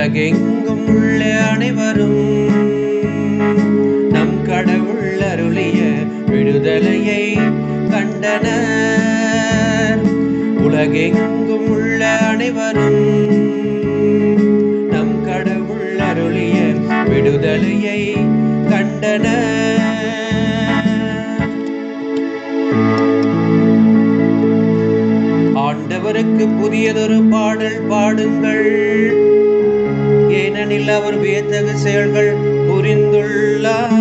உலகெங்கும் உள்ள அனைவரும் நம் கடவுள் அருளிய விடுதலையை கண்டனர். உலகெங்கும் உள்ள அனைவரும் நம் கடவுள் அருளிய விடுதலையை கண்டனர். ஆண்டவருக்கு புதியதொரு பாடல் பாடுங்கள், ஏனெனில் அவர் வியத்தகு செயல்கள் புரிந்துள்ளார்.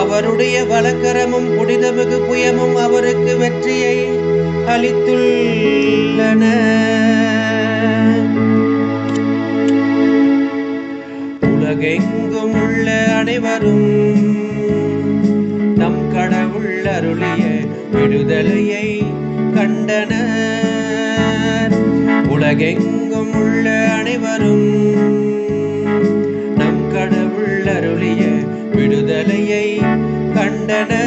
அவருடைய வலக்கரமும் புனிதமிகு புயமும் அவருக்கு வெற்றியை அளித்துள்ளன. உலகெங்கும் உள்ள அனைவரும் நம் கடவுள் அருளிய விடுதலையை கண்டனர். உலகெங்கும் உள்ள அனைவரும் நம் கடவுள் அருளிய விடுதலையை கண்டனர்.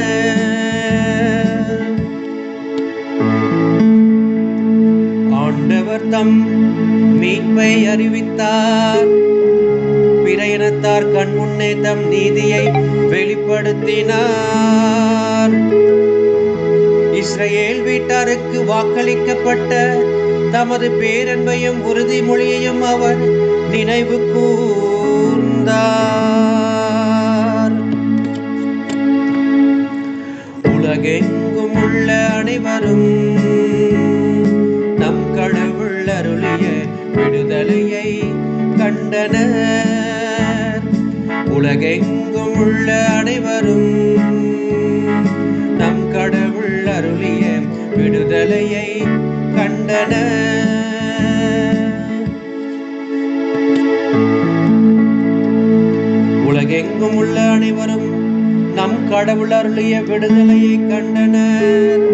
ஆண்டவர் தம் மீட்பை அறிவித்தார். பிற இனத்தார் கண்முன்னே தம் நீதியை வெளிப்படுத்தினார். இஸ்ரவேல் வீட்டாருக்கு வாக்களிக்கப்பட்ட தமது பேரன்பையும் உறுதிமொழியையும் அவர் நினைவு கூர்ந்தார். உலகெங்கும் உள்ள அனைவரும் நம் கடவுள் அருளிய விடுதலையை கண்டனர். உலகெங்கும் உள்ள அனைவரும் நம் கடவுள் அருளிய விடுதலையை கண்டனர். உலகெங்கும் உள்ள அனைவரும் நம் கடவுள் அருளிய விடுதலையை கண்டனர்.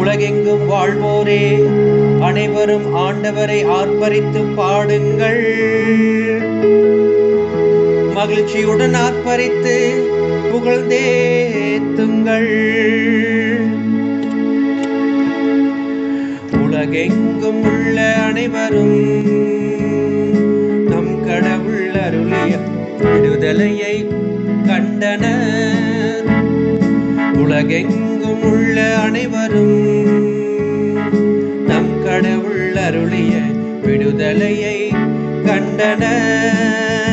உலகெங்கும் வாழ்வோரே, அனைவரும் ஆண்டவரை ஆர்ப்பரித்து பாடுங்கள். மகிழ்ச்சியுடன் ஆர்ப்பரித்து புகழ்ந்தேத்துங்கள். உலகெங்கும் உள்ள அனைவரும் நம் கடவுள் அருளிய விடுதலையை கண்டனர். உலகெங்கும் உள்ள அனைவரும் நம் கடவுள் அருளிய விடுதலையை கண்டனர்.